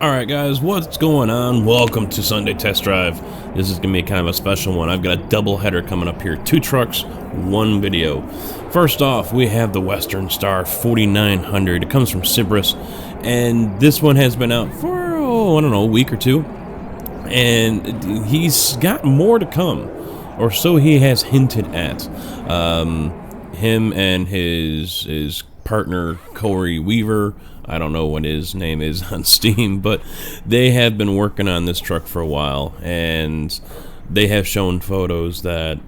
Alright guys, what's going on? Welcome to Sunday Test Drive. This is going to be kind of a special one. I've got a double header coming up here. 2 trucks, 1 video. First off, we have the Western Star 4900. It comes from Siberius, and this one has been out for, I don't know, a week or two. And he's got more to come, or so he has hinted at. Him and his partner, CoreyWeaver, I don't know what his name is on Steam, but they have been working on this truck for a while, and they have shown photos that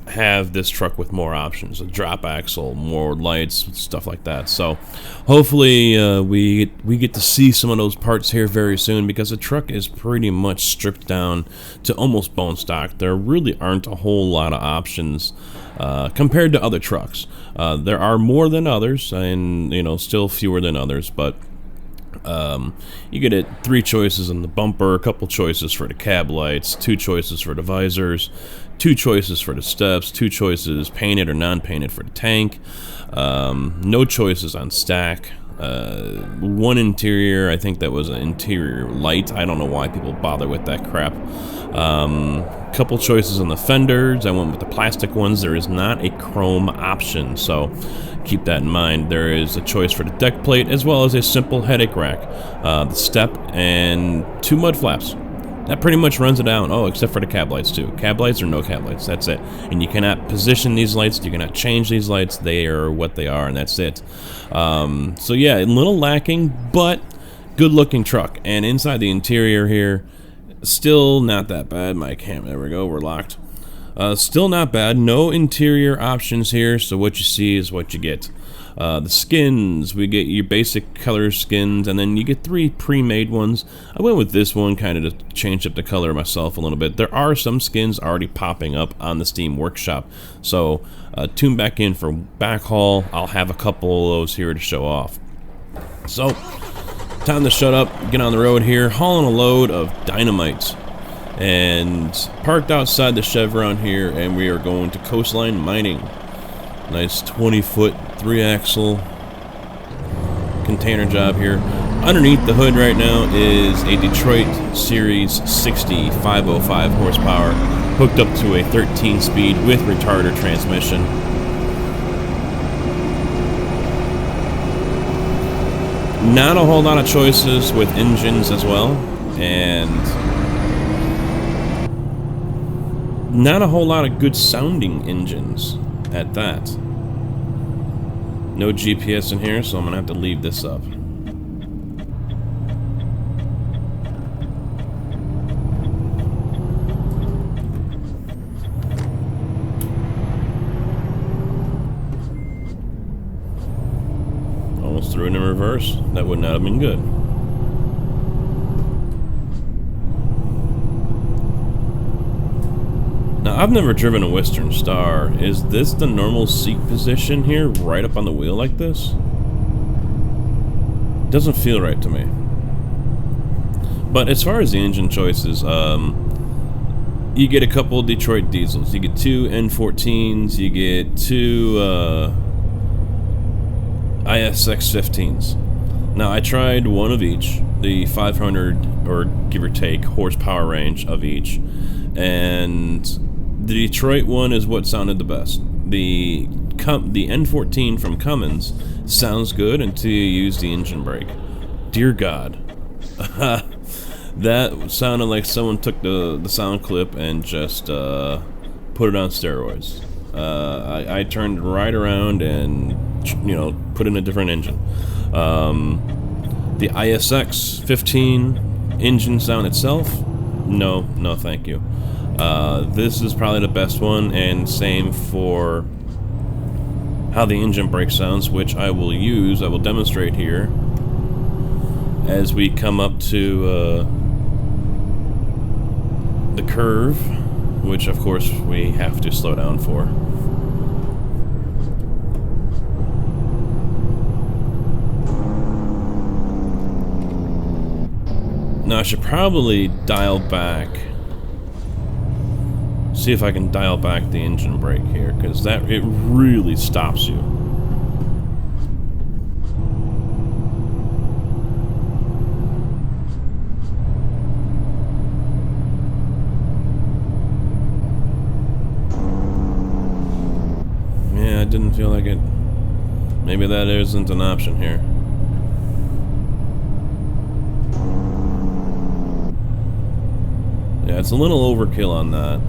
have this truck with more options, a drop axle, more lights, stuff like that. So hopefully we get to see some of those parts here very soon, because the truck is pretty much stripped down to almost bone stock. There really aren't a whole lot of options compared to other trucks. There are more than others, and still fewer than others, but you get 3 choices in the bumper, a couple choices for the cab lights, 2 choices for the visors, 2 choices for the steps, 2 choices painted or non-painted for the tank, no choices on stack, 1 interior. I think that was an interior light. I don't know why people bother with that crap. Couple choices on the fenders. I went with the plastic ones. There is not a chrome option, so keep that in mind. There is a choice for the deck plate, as well as a simple headache rack, the step, and 2 mud flaps. That pretty much runs it down. Oh, except for the cab lights too. Cab lights or no cab lights, that's it. And you cannot position these lights, you cannot change these lights. They are what they are, and that's it. So yeah, a little lacking, but good looking truck. And inside the interior here, still not that bad. My cam, there we go, we're locked. Still not bad. No interior options here, so what you see is what you get. The skins, we get your basic color skins, and then you get 3 pre-made ones. I went with this one kind of to change up the color myself a little bit. There are some skins already popping up on the Steam Workshop, so tune back in for backhaul. I'll have a couple of those here to show off. So, time to shut up, get on the road here, hauling a load of dynamite. And parked outside the Chevron here, and we are going to Coastline Mining. Nice 20-foot 3-axle container job here. Underneath the hood right now is a Detroit Series 60 505 horsepower, hooked up to a 13-speed with retarder transmission. Not a whole lot of choices with engines as well, and not a whole lot of good sounding engines at that. No GPS in here, so I'm gonna have to leave this up. Almost threw it in reverse. That would not have been good. Now, I've never driven a Western Star. Is this the normal seat position here, right up on the wheel like this? Doesn't feel right to me. But as far as the engine choices, you get a couple of Detroit diesels. You get 2 N14s, you get 2 ISX 15s. Now, I tried one of each, the 500, or give or take, horsepower range of each, and the Detroit one is what sounded the best. The N14 from Cummins sounds good until you use the engine brake. Dear God. That sounded like someone took the sound clip and just put it on steroids. I turned right around and put in a different engine. The ISX 15 engine sound itself, no thank you. This is probably the best one, and same for how the engine brake sounds, which I will demonstrate here as we come up to the curve, which of course we have to slow down for. Now I should probably dial back. See if I can dial back the engine brake here, because it really stops you. feel like it. Maybe that isn't an option here. Yeah, it's a little overkill on that.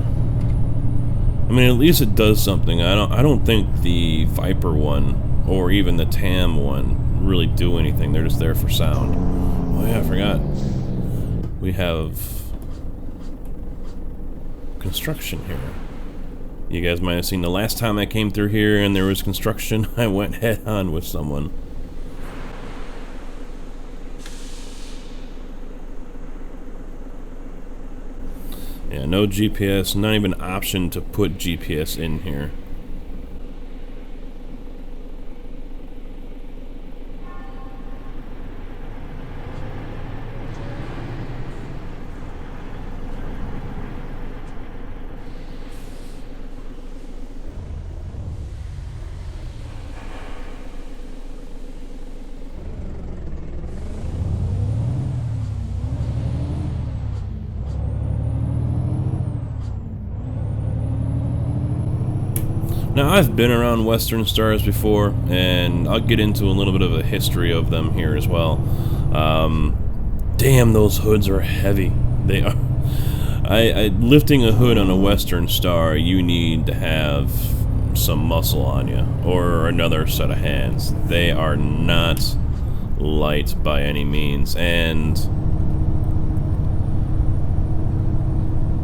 I mean, at least it does something. I don't think the Viper one or even the TAM one really do anything. They're just there for sound. Oh yeah, I forgot. We have construction here. You guys might have seen the last time I came through here and there was construction, I went head on with someone. Yeah, no GPS, not even an option to put GPS in here. Now, I've been around Western Stars before, and I'll get into a little bit of a history of them here as well. Damn, those hoods are heavy. They are. Lifting a hood on a Western Star, you need to have some muscle on you, or another set of hands. They are not light by any means, and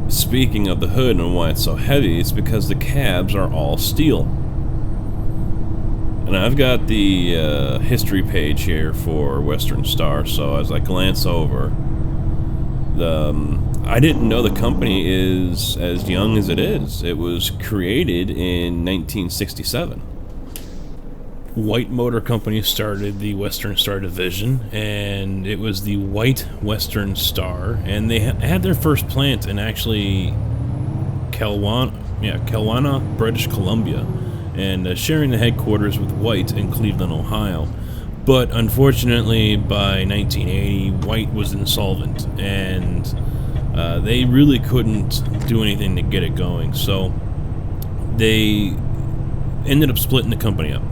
speaking of the hood and why it's so heavy, it's because the cabs are all steel. And I've got the history page here for Western Star, so as I glance over, I didn't know the company is as young as it is. It was created in 1967. White Motor Company started the Western Star division, and it was the White Western Star, and they had their first plant in actually Kelowna, British Columbia, and sharing the headquarters with White in Cleveland, Ohio. But unfortunately, by 1980, White was insolvent, and they really couldn't do anything to get it going, so they ended up splitting the company up.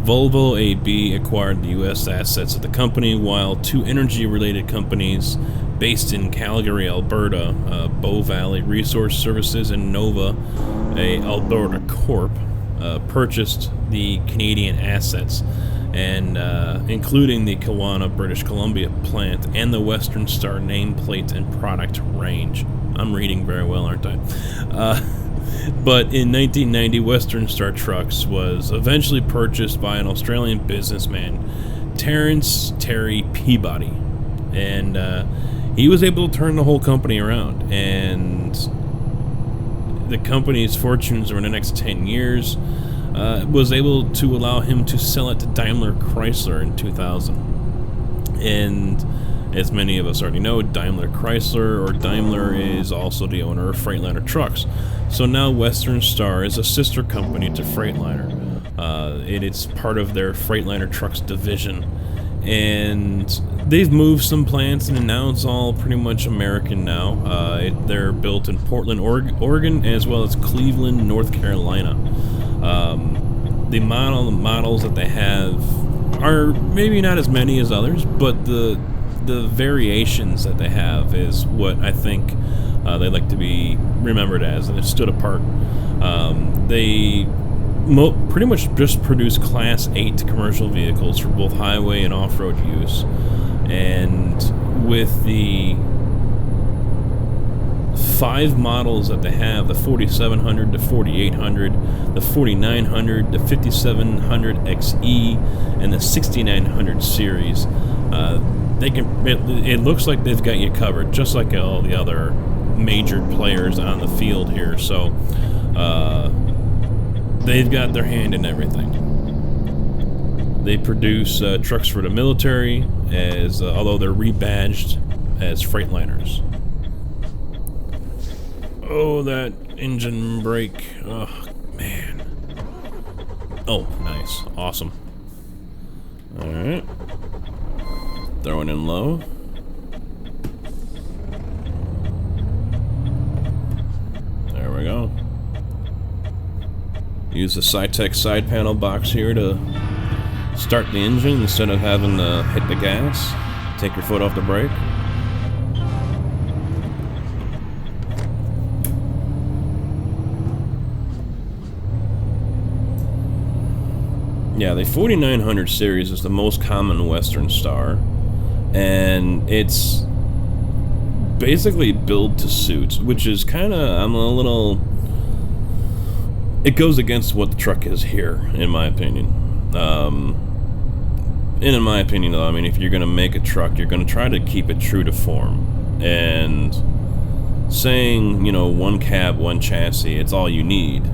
Volvo AB acquired the U.S. assets of the company, while two energy-related companies based in Calgary, Alberta, Bow Valley Resource Services and Nova, a Alberta Corp, purchased the Canadian assets, and including the Kelowna, British Columbia plant and the Western Star nameplate and product range. I'm reading very well, aren't I? But in 1990, Western Star Trucks was eventually purchased by an Australian businessman, Terry Peabody, and he was able to turn the whole company around, and the company's fortunes over the next 10 years was able to allow him to sell it to Daimler Chrysler in 2000. And as many of us already know, Daimler is also the owner of Freightliner Trucks. So now Western Star is a sister company to Freightliner. It's part of their Freightliner Trucks division. And they've moved some plants, and now it's all pretty much American now. They're built in Portland, Oregon, as well as Cleveland, North Carolina. The models that they have are maybe not as many as others, but the variations that they have is what I think they like to be remembered as, and it stood apart. They pretty much just produce Class 8 commercial vehicles for both highway and off-road use. And with the 5 models that they have, the 4700, the 4800, the 4900, the 5700 XE, and the 6900 series, it looks like they've got you covered, just like all the other major players on the field here. So they've got their hand in everything. They produce trucks for the military, although they're rebadged as Freightliners. Oh, that engine brake. Oh, man. Oh, nice. Awesome. Alright. Throwing in low. There we go. Use the SciTech side panel box here to start the engine instead of having to hit the gas. Take your foot off the brake. Yeah, the 4900 series is the most common Western Star, and it's basically built to suit, which is kind of, I'm a little, it goes against what the truck is here, in my opinion. And in my opinion, though, I mean, if you're going to make a truck, you're going to try to keep it true to form. And saying, you know, one cab, one chassis, it's all you need,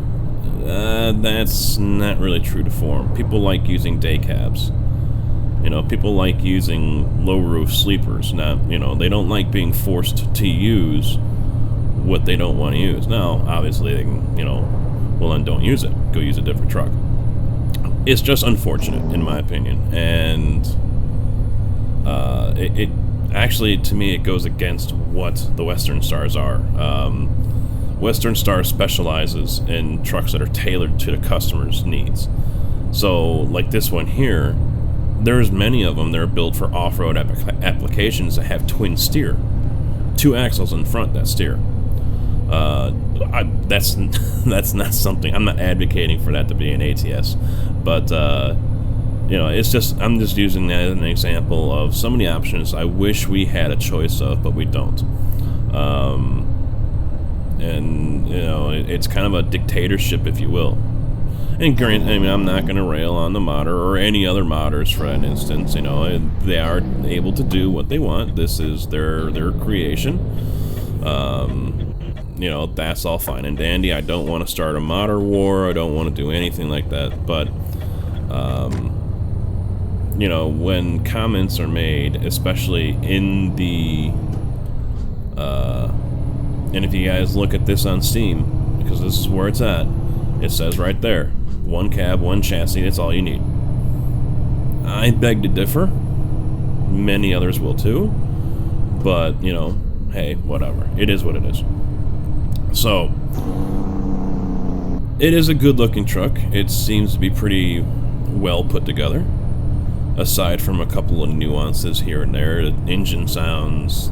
that's not really true to form. People like using day cabs. You know, people like using low roof sleepers. Not, you know, they don't like being forced to use what they don't want to use. Now, obviously, they can, you know, well then don't use it. Go use a different truck. It's just unfortunate, in my opinion. And it actually, to me, it goes against what the Western Stars are. Western Star specializes in trucks that are tailored to the customer's needs. So, like this one here, there's many of them that are built for off-road applications that have twin steer. 2 axles in front that steer. That's not something, I'm not advocating for that to be an ATS, but you know, it's just, I'm just using that as an example of so many options I wish we had a choice of, but we don't. And you know, it's kind of a dictatorship, if you will. And granted, I mean, I'm not going to rail on the modder or any other modders for an instance. You know, they are able to do what they want. This is their creation. You know, that's all fine and dandy. I don't want to start a modder war. I don't want to do anything like that. But, you know, when comments are made, especially in the, and if you guys look at this on Steam, because this is where it's at, it says right there, 1 cab, 1 chassis, that's all you need. I beg to differ. Many others will too. But, you know, hey, whatever. It is what it is. So, it is a good-looking truck. It seems to be pretty well put together. Aside from a couple of nuances here and there, the engine sounds...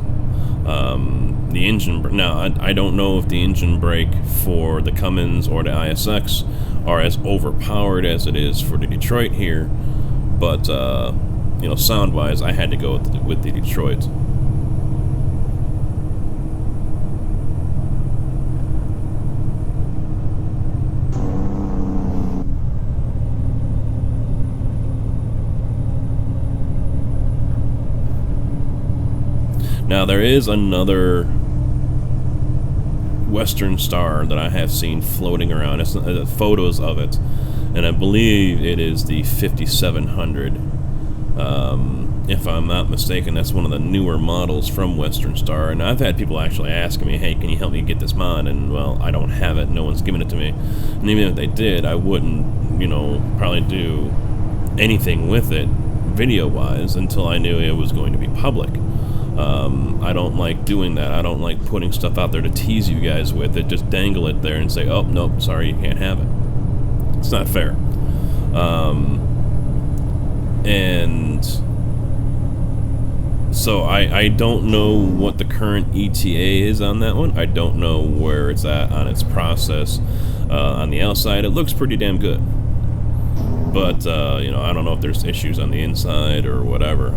the engine... Now, I don't know if the engine brake for the Cummins or the ISX are as overpowered as it is for the Detroit here, but, you know, sound-wise, I had to go with the Detroit. Now, there is another Western Star that I have seen floating around. It's photos of it, and I believe it is the 5700. If I'm not mistaken, that's one of the newer models from Western Star, and I've had people actually asking me, hey, can you help me get this mod? And, well, I don't have it. No one's giving it to me. And even if they did, I wouldn't, you know, probably do anything with it, video-wise, until I knew it was going to be public. I don't like doing that. I don't like putting stuff out there to tease you guys with it. Just dangle it there and say, oh, nope, sorry, you can't have it. It's not fair. And so I don't know what the current ETA is on that one. I don't know where it's at on its process. On the outside, it looks pretty damn good. But, you know, I don't know if there's issues on the inside or whatever.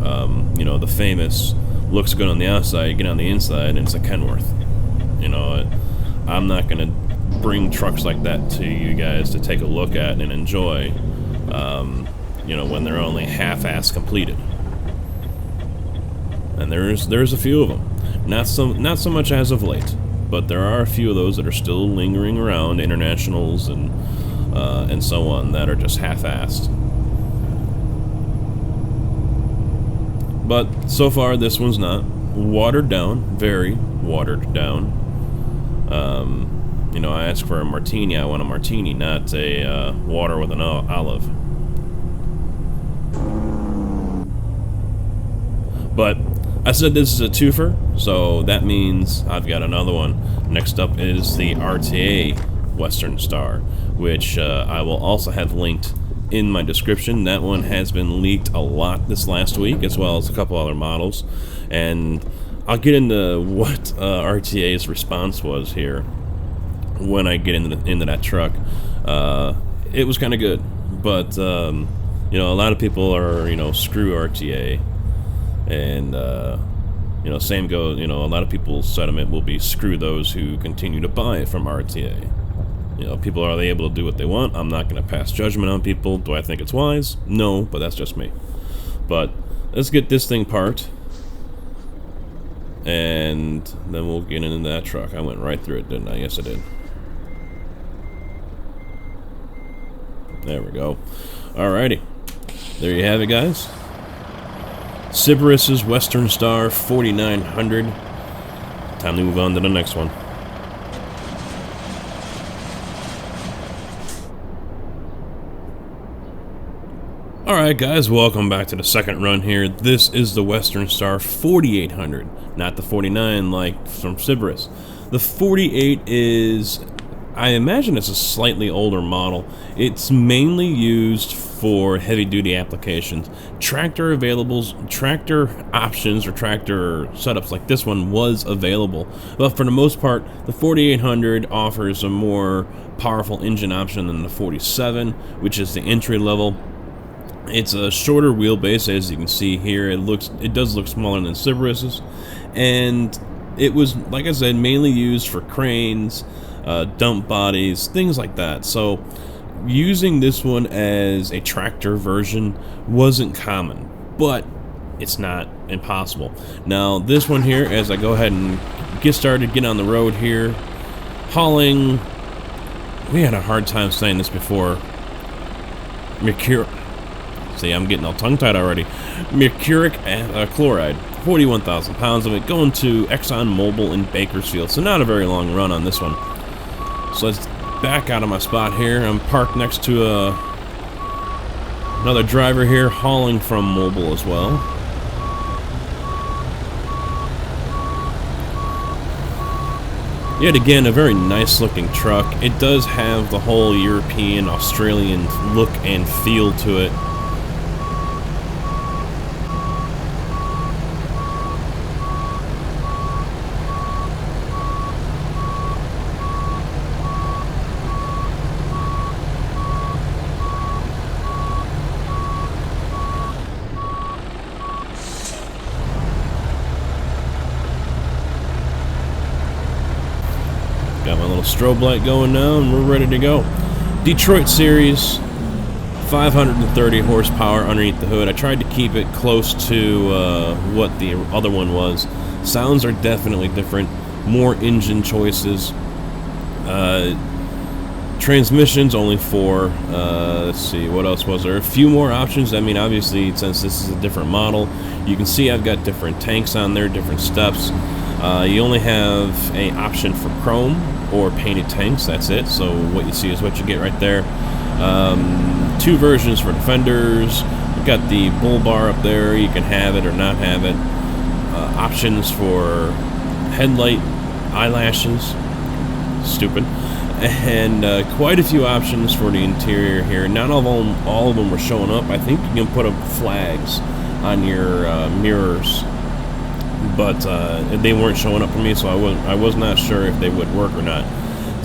You know, the famous... looks good on the outside, you get on the inside, and it's a Kenworth. You know, I'm not going to bring trucks like that to you guys to take a look at and enjoy, you know, when they're only half-ass completed. And there's a few of them. Not so much as of late, but there are a few of those that are still lingering around, internationals and so on, that are just half-assed. But so far, this one's not. Watered down, very watered down. You know, I asked for a martini. I want a martini, not a water with an olive. But I said this is a twofer, so that means I've got another one. Next up is the RTA Western Star, which I will also have linked in my description. That one has been leaked a lot this last week, as well as a couple other models, and I'll get into what RTA's response was here when I get into that truck. It was kind of good, but you know, a lot of people are, you know, screw RTA, and you know, same goes, you know, a lot of people's sentiment will be screw those who continue to buy it from RTA. You know, people, are they able to do what they want? I'm not going to pass judgment on people. Do I think it's wise? No, but that's just me. But let's get this thing parked, and then we'll get into that truck. I went right through it, didn't I? Yes, I did. There we go. Alrighty. There you have it, guys. Siberius's Western Star 4900. Time to move on to the next one. Alright guys, welcome back to the second run here. This is the Western Star 4800, not the 49 like from Siberius. The 48 is, I imagine it's a slightly older model. It's mainly used for heavy-duty applications. Tractor options or tractor setups like this one was available, but for the most part, the 4800 offers a more powerful engine option than the 47, which is the entry level. It's a shorter wheelbase, as you can see here. It does look smaller than Siberius's, and it was, like I said, mainly used for cranes, dump bodies, things like that. So using this one as a tractor version wasn't common, but it's not impossible. Now this one here, as I go ahead and get started, get on the road here, hauling, we had a hard time saying this before, see, I'm getting all tongue-tied already. Mercuric chloride, 41,000 pounds of it, going to ExxonMobil in Bakersfield. So not a very long run on this one. So let's back out of my spot here. I'm parked next to another driver here, hauling from Mobil as well. Yet again, a very nice-looking truck. It does have the whole European, Australian look and feel to it. Got my little strobe light going now, and we're ready to go. Detroit Series, 530 horsepower underneath the hood. I tried to keep it close to what the other one was. Sounds are definitely different. More engine choices. Transmissions, only 4. Let's see, what else was there? A few more options. I mean, obviously, since this is a different model, you can see I've got different tanks on there, different steps. You only have an option for chrome or painted tanks, that's it. So what you see is what you get right there. 2 versions for defenders. We've got the bull bar up there, you can have it or not have it. Options for headlight eyelashes, stupid. And quite a few options for the interior here. Not all of them were showing up. I think you can put up flags on your mirrors, but they weren't showing up for me, so I was not sure if they would work or not.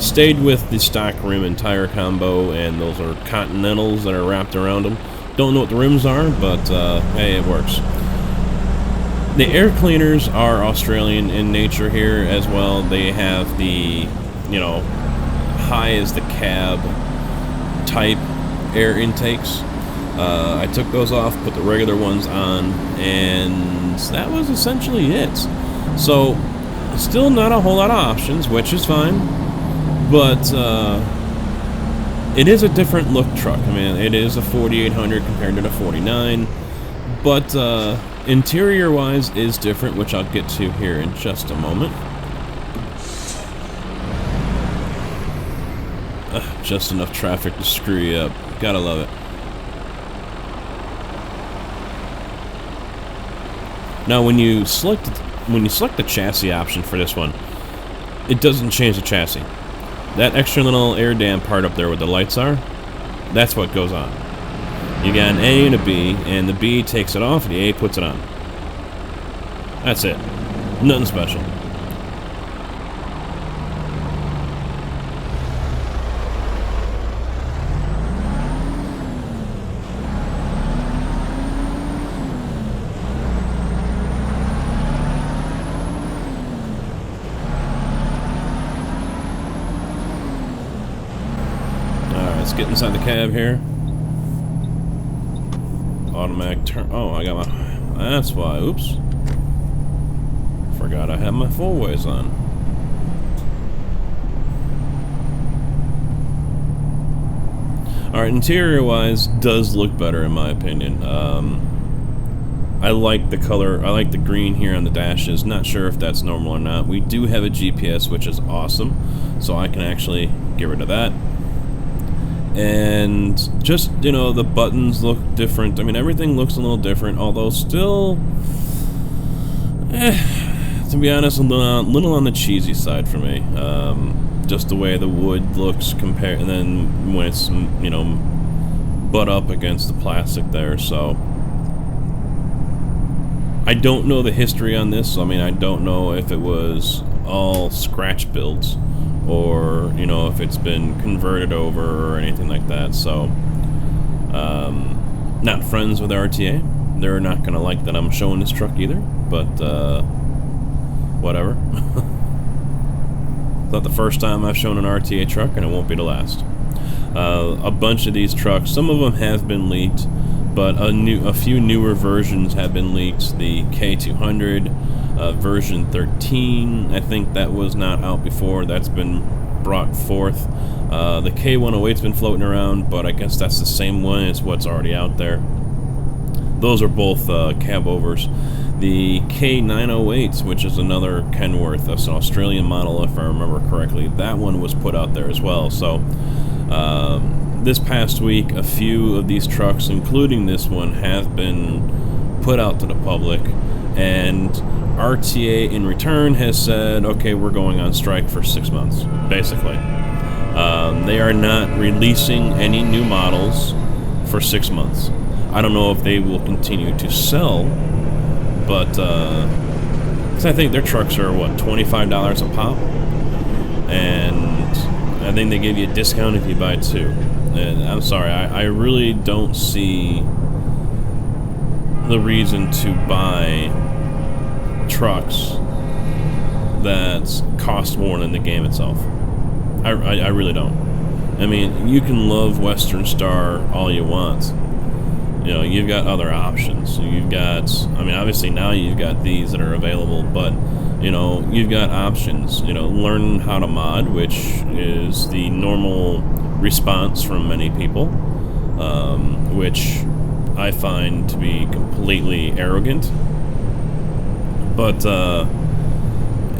Stayed with the stock rim and tire combo, and those are Continentals that are wrapped around them. Don't know what the rims are, but hey, it works. The air cleaners are Australian in nature here as well. They have the, you know, high as the cab type air intakes. I took those off, put the regular ones on, and that was essentially it. So, still not a whole lot of options, which is fine, but it is a different look truck. I mean, it is a 4800 compared to the 49, but interior-wise is different, which I'll get to here in just a moment. Just enough traffic to screw you up. Gotta love it. Now, when you select the chassis option for this one, it doesn't change the chassis. That extra little air dam part up there where the lights are, that's what goes on. You got an A and a B, and the B takes it off, and the A puts it on. That's it. Nothing special. Let's get inside the cab here. Automatic turn. Oh, I got my. That's why. Oops. Forgot I had my full ways on. Alright, interior wise, does look better in my opinion. I like the color. I like the green here on the dashes. Not sure if that's normal or not. We do have a GPS, which is awesome. So I can actually get rid of that. And just, you know, the buttons look different. I mean, everything looks a little different, although still, to be honest, a little on the cheesy side for me. Just the way the wood looks compared, and then when it's, you know, butt up against the plastic there. So I don't know the history on this. I mean, I don't know if it was all scratch builds, or, you know, if it's been converted over or anything like that. So, not friends with RTA. They're not gonna like that I'm showing this truck either, but, whatever. It's not the first time I've shown an RTA truck, and it won't be the last. A bunch of these trucks, some of them have been leaked, but a few newer versions have been leaked. The K200, version 13, I think that was not out before. That's been brought forth. The K108's been floating around, but I guess that's the same one as what's already out there. Those are both cab overs. The K908, which is another Kenworth, that's an Australian model if I remember correctly, that one was put out there as well. So this past week, a few of these trucks, including this one, have been put out to the public, and RTA in return has said, okay, we're going on strike for 6 months, basically. They are not releasing any new models for 6 months. I don't know if they will continue to sell, but 'cause I think their trucks are, what, $25 a pop? And I think they give you a discount if you buy two. And I'm sorry, I really don't see the reason to buy trucks that cost more than the game itself. I really don't. I mean, you can love Western Star all you want. You know, you've got other options. You've got, I mean, obviously now you've got these that are available, but, you know, you've got options. You know, learn how to mod, which is the normal response from many people, which I find to be completely arrogant. But,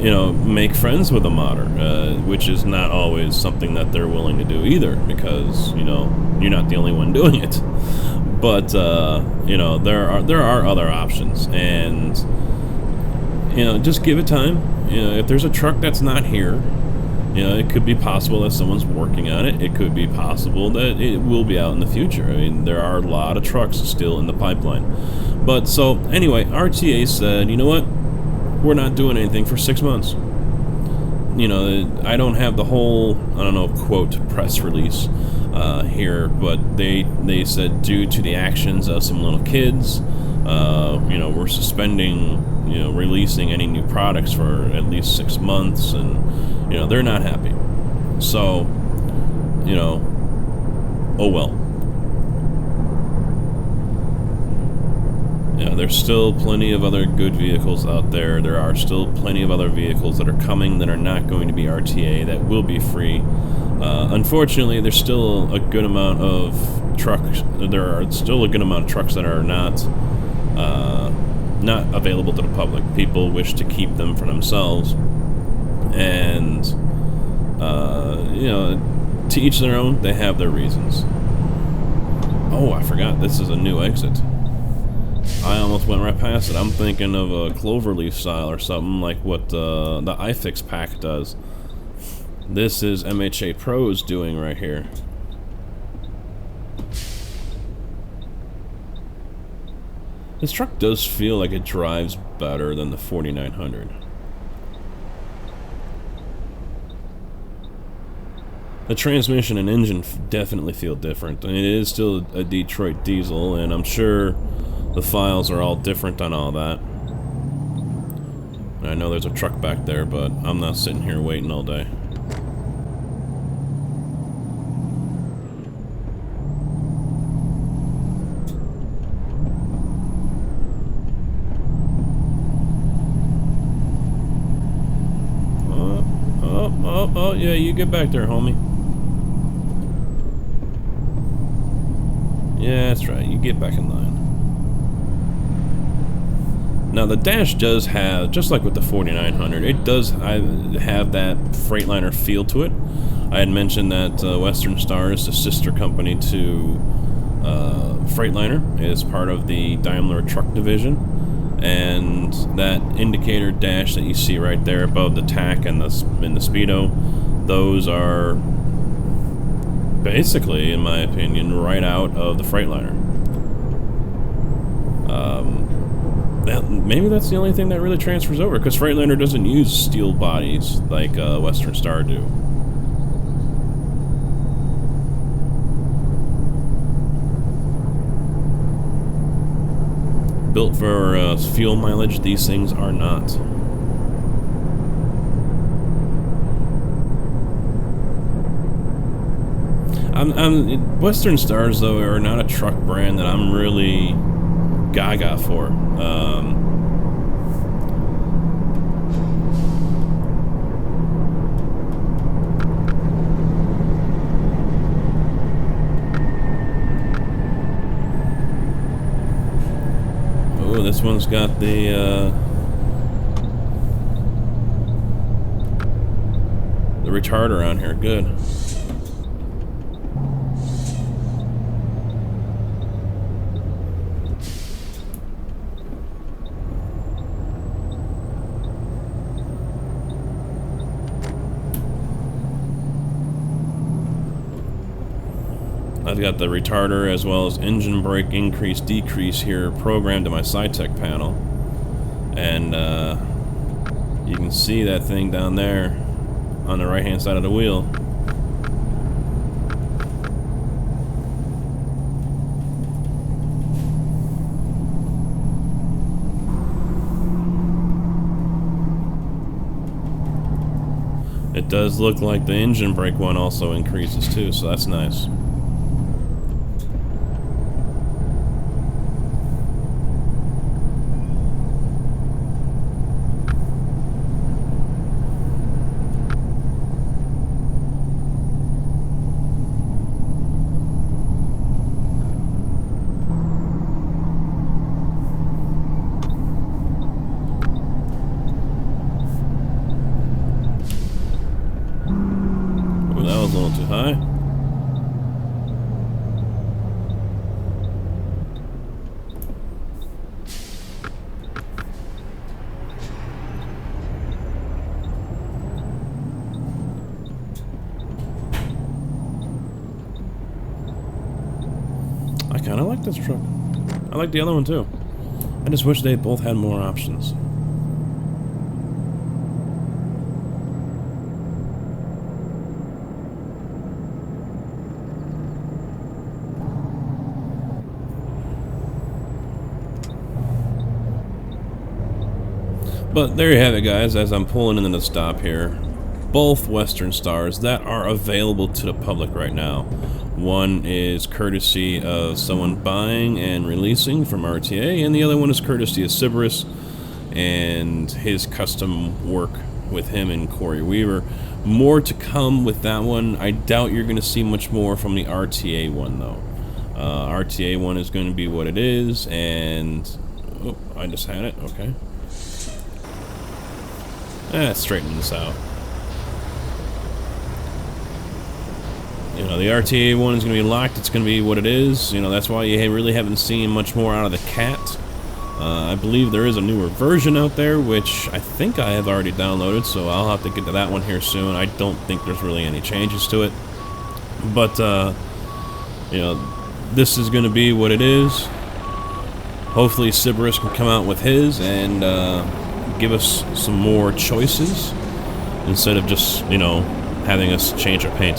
you know, make friends with a modder, which is not always something that they're willing to do either, because, you know, you're not the only one doing it. But, you know, there are other options, and, you know, just give it time. You know, if there's a truck that's not here, you know, it could be possible that someone's working on it. It could be possible that it will be out in the future. I mean, there are a lot of trucks still in the pipeline. But, so, anyway, RTA said, you know what? We're not doing anything for 6 months. You know, I don't have the whole, I don't know, quote, press release here, but they said due to the actions of some little kids, you know, we're suspending, you know, releasing any new products for at least 6 months, and, you know, they're not happy. So, you know, oh well. You know, there's still plenty of other good vehicles out there. There are still plenty of other vehicles that are coming that are not going to be RTA, that will be free. Unfortunately, there's still a good amount of trucks. There are still a good amount of trucks that are not available to the public. People wish to keep them for themselves, and you know, to each their own. They have their reasons. Oh, I forgot. This is a new exit. I almost went right past it. I'm thinking of a cloverleaf style or something like what the iFix pack does. This is MHA Pro's doing right here. This truck does feel like it drives better than the 4900. The transmission and engine definitely feel different. I mean, it is still a Detroit diesel, and I'm sure the files are all different on all that. I know there's a truck back there, but I'm not sitting here waiting all day. Oh, yeah, you get back there, homie. Yeah, that's right, you get back in line. Now, the dash does have, just like with the 4900, it does have that Freightliner feel to it. I had mentioned that Western Star is the sister company to Freightliner. It is part of the Daimler truck division. And that indicator dash that you see right there above the tack and the Speedo, those are basically, in my opinion, right out of the Freightliner. Maybe that's the only thing that really transfers over, because Freightliner doesn't use steel bodies like Western Star do. Built for fuel mileage, these things are not. Western Stars, though, are not a truck brand that I'm really gaga for. Oh, this one's got the retarder on here. Good. I've got the retarder as well as engine brake increase decrease here programmed to my SciTech panel, and you can see that thing down there on the right hand side of the wheel. It does look like the engine brake one also increases too, so that's nice. That was a little too high. I kind of like this truck. I like the other one too. I just wish they both had more options. But there you have it, guys, as I'm pulling into the stop here. Both Western Stars that are available to the public right now. One is courtesy of someone buying and releasing from RTA, and the other one is courtesy of Siberius and his custom work with him and CoreyWeaver. More to come with that one. I doubt you're going to see much more from the RTA one, though. RTA one is going to be what it is, and... oh, I just had it. Okay. Let's straighten this out. You know, the RTA one is going to be locked. It's going to be what it is. You know, that's why you really haven't seen much more out of the Cat. I believe there is a newer version out there, which I think I have already downloaded, so I'll have to get to that one here soon. I don't think there's really any changes to it. But, you know, this is going to be what it is. Hopefully Siberius can come out with his and give us some more choices instead of just, you know, having us change our paint.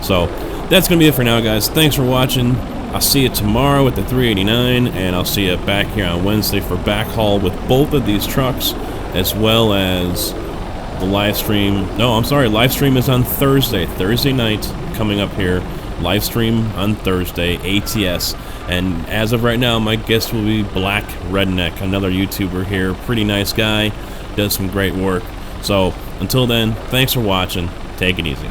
So that's going to be it for now, guys. Thanks for watching. I'll see you tomorrow with the 389, and I'll see you back here on Wednesday for backhaul with both of these trucks, as well as the live stream. No, I'm sorry, live stream is on Thursday night, coming up here. Live stream on Thursday, ATS. And as of right now, my guest will be Black Redneck, another YouTuber here. Pretty nice guy, does some great work. So until then, thanks for watching. Take it easy.